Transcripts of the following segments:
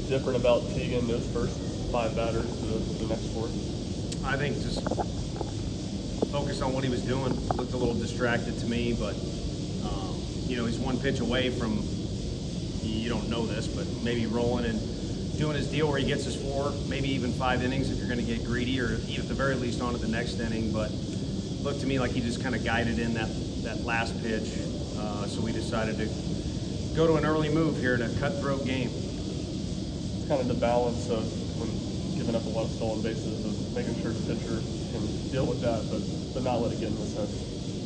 different about Teagan those first 5 batters to the next 4? I think just focused on what he was doing. Looked a little distracted to me, but he's one pitch away from, you don't know this, but maybe rolling and doing his deal where he gets his 4, maybe even 5 innings if you're going to get greedy, or at the very least on to the next inning. But looked to me like he just kind of guided in that last pitch. So we decided to go to an early move here in a cutthroat game. It's kind of the balance of when giving up a lot of stolen bases, of making sure the pitcher can deal with that, but not let it get in his head.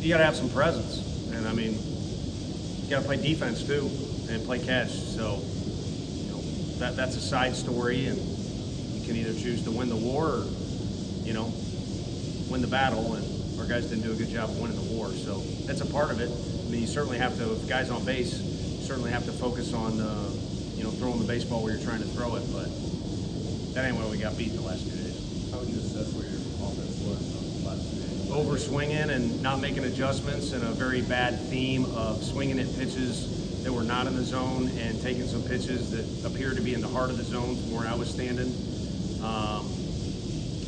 You got to have some presence, and I mean, you got to play defense too and play catch. So that's a side story, and you can either choose to win the war or win the battle. And our guys didn't do a good job of winning the war, so that's a part of it. I mean, you certainly have to, if guys on base, you certainly have to focus on throwing the baseball where you're trying to throw it, but that ain't where we got beat the last 2 days. How would you assess where your offense was on the last 2 days? Over swinging and not making adjustments, and a very bad theme of swinging at pitches that were not in the zone and taking some pitches that appeared to be in the heart of the zone from where I was standing.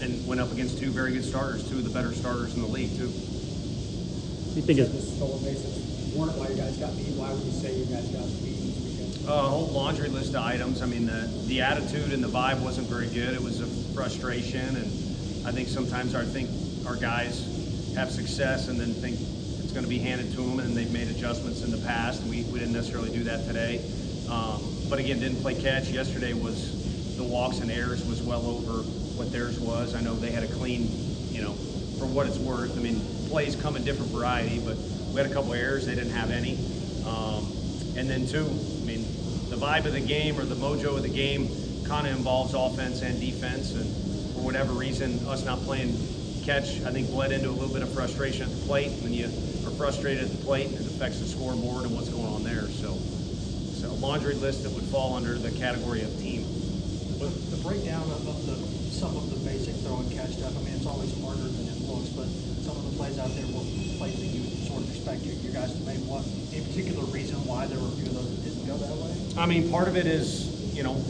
And went up against 2 very good starters, 2 of the better starters in the league too. You think the stolen bases weren't why you guys got beat? Why would you say you guys got beat this weekend? A whole laundry list of items. I mean, the attitude and the vibe wasn't very good. It was a frustration, and I think sometimes our guys have success and then think it's going to be handed to them, and they've made adjustments in the past. And we didn't necessarily do that today. But again, didn't play catch. Yesterday was the walks and errors was well over what theirs was. I know they had a clean, for what it's worth. I mean, plays come in different variety, but we had a couple errors. They didn't have any. And then 2, I mean, the vibe of the game or the mojo of the game kind of involves offense and defense. And for whatever reason, us not playing catch, I think, bled into a little bit of frustration at the plate. When you are frustrated at the plate, it affects the scoreboard and what's going on there. So a laundry list that would fall under the category of team. The breakdown of some of the basic throw and catch stuff, I mean, it's always harder than it looks, but some of the plays out there were plays that you sort of expect your guys to make. What, any particular reason why there were a few of those that didn't go that way? I mean, part of it is,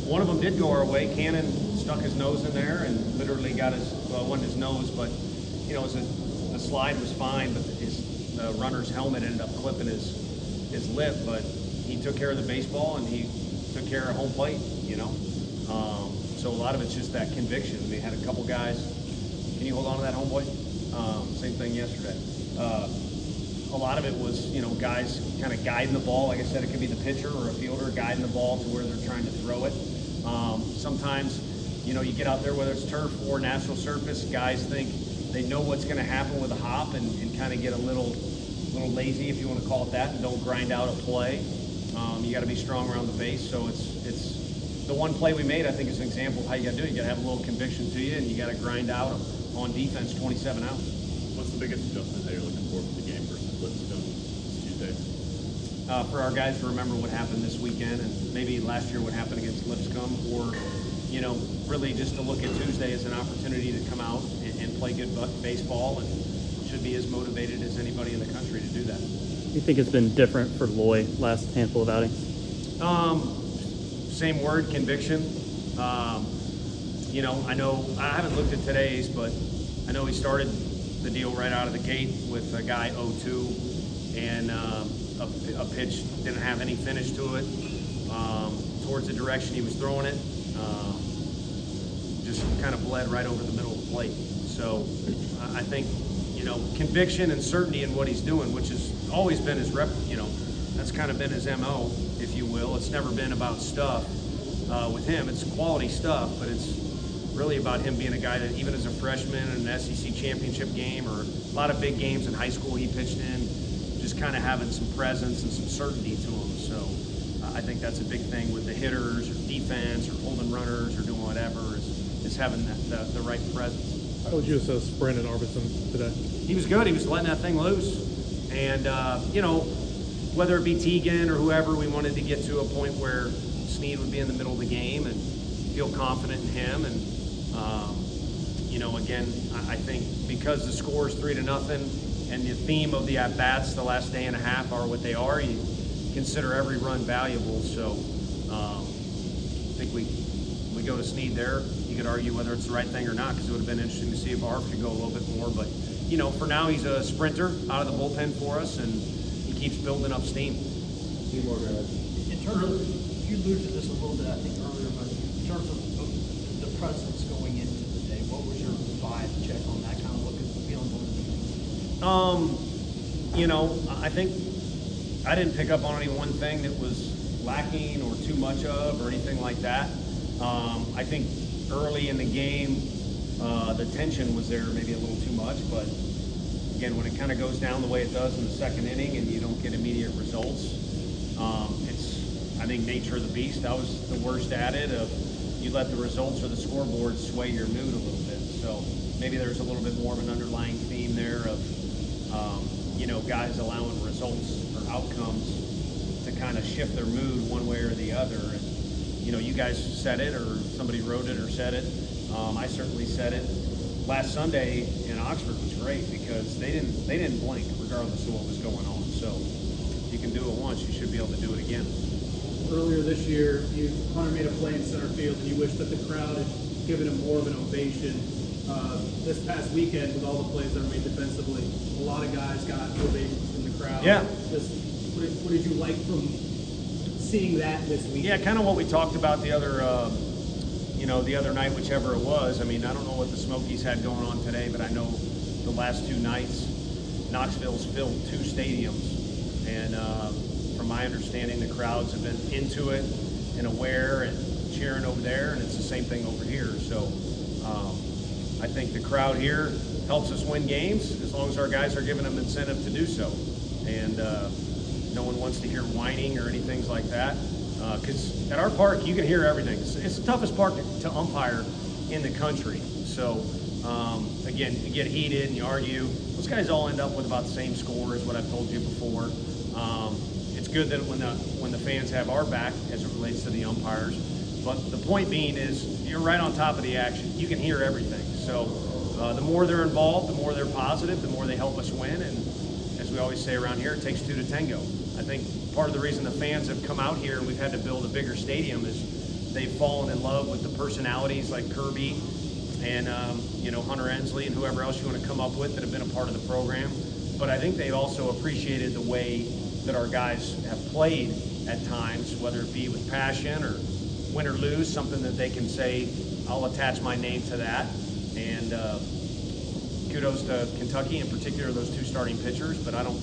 one of them did go our way. Cannon stuck his nose in there and literally got wasn't his nose, but, the slide was fine, but the runner's helmet ended up clipping his lip, but he took care of the baseball and he took care of home plate, So a lot of it's just that conviction. We had a couple guys. Can you hold on to that, homeboy? Same thing yesterday. A lot of it was, guys kind of guiding the ball. Like I said, it could be the pitcher or a fielder guiding the ball to where they're trying to throw it. Sometimes, you get out there, whether it's turf or natural surface, guys think they know what's going to happen with a hop and kind of get a little lazy, if you want to call it that, and don't grind out a play. You got to be strong around the base. So it's the one play we made, I think, is an example of how you got to do it. You got to have a little conviction to you, and you got to grind out on defense 27 outs. What's the biggest adjustment that you're looking for the game versus Lipscomb Tuesday? For our guys to remember what happened this weekend, and maybe last year what happened against Lipscomb, or really just to look at Tuesday as an opportunity to come out and play good baseball, and should be as motivated as anybody in the country to do that. You think it's been different for Loy last handful of outings? Same word, conviction. I know I haven't looked at today's, but I know he started the deal right out of the gate with a guy 0-2, and a pitch didn't have any finish to it. Towards the direction he was throwing it, just kind of bled right over the middle of the plate. So I think, conviction and certainty in what he's doing, which has always been his that's kind of been his MO, if you will. It's never been about stuff with him. It's quality stuff, but it's really about him being a guy that even as a freshman in an SEC championship game or a lot of big games in high school he pitched in, just kind of having some presence and some certainty to him. So I think that's a big thing with the hitters or defense or holding runners or doing whatever is having the right presence. How would you assess Brandon Arbison today? He was good. He was letting that thing loose. And, whether it be Teagan or whoever, we wanted to get to a point where Snead would be in the middle of the game and feel confident in him. And, again, I think because the score is 3-0 and the theme of the at-bats the last day and a half are what they are, you consider every run valuable. So I think we to go to Snead there. You could argue whether it's the right thing or not, because it would have been interesting to see if Arf could go a little bit more. But, you know, for now, he's a sprinter out of the bullpen for us, and he keeps building up steam. In terms of, you alluded to this a little bit, I think, earlier, but in terms of the presence going into the day, what was your vibe check on that kind of look at the feeling going into the game? You know, I think I didn't pick up on any one thing that was lacking or too much of or anything like that. I think early in the game, the tension was there maybe a little too much, but again, when it kind of goes down the way it does in the second inning and you don't get immediate results, it's, I think, nature of the beast. I was the worst at it of you let the results or the scoreboard sway your mood a little bit. So maybe there's a little bit more of an underlying theme there of, you know, guys allowing results or outcomes to kind of shift their mood one way or the other. And, you know, you guys said it, or somebody wrote it or said it. I certainly said it. Last Sunday in Oxford was great because they didn't blink regardless of what was going on. So if you can do it once, you should be able to do it again. Earlier this year, Hunter made a play in center field, and you wish that the crowd had given him more of an ovation. This past weekend, with all the plays that were made defensively, a lot of guys got ovations from the crowd. Yeah. What did you like from seeing that this weekend? Yeah, kind of what we talked about the other, you know, the other night, whichever it was. I mean, I don't know what the Smokies had going on today, but I know the last two nights, Knoxville's filled 2 stadiums, and from my understanding, the crowds have been into it and aware and cheering over there, and it's the same thing over here. So I think the crowd here helps us win games as long as our guys are giving them incentive to do so. And no one wants to hear whining or anything like that. Because at our park, you can hear everything. It's the toughest park to umpire in the country. So again, you get heated and you argue. Those guys all end up with about the same score as what I've told you before. It's good that when the fans have our back as it relates to the umpires. But the point being is you're right on top of the action. You can hear everything. So the more they're involved, the more they're positive, the more they help us win. And as we always say around here, it takes 2 to tango. I think part of the reason the fans have come out here and we've had to build a bigger stadium is they've fallen in love with the personalities like Kirby and you know, Hunter Ensley and whoever else you want to come up with that have been a part of the program. But I think they've also appreciated the way that our guys have played at times, whether it be with passion or win or lose, something that they can say, I'll attach my name to that. And kudos to Kentucky, in particular those 2 starting pitchers, but I don't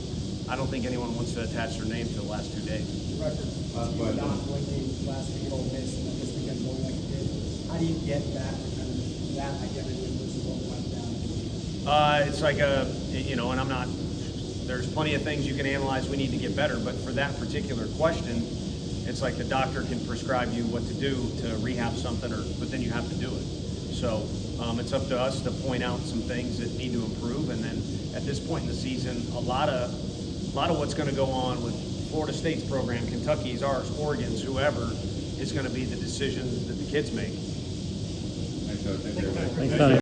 think anyone wants to attach their name to the last 2 days. You referenced you not blinking last week at Ole Miss, and then this weekend going like you did. How do you get back to kind of that identity versus what went down? It's like you know, and I'm not, there's plenty of things you can analyze we need to get better, but for that particular question, it's like the doctor can prescribe you what to do to rehab something, but then you have to do it. So it's up to us to point out some things that need to improve, and then at this point in the season, a lot of what's going to go on with Florida State's program, Kentucky's, ours, Oregon's, whoever, is going to be the decision that the kids make. Thanks, Coach. Thanks, Tony.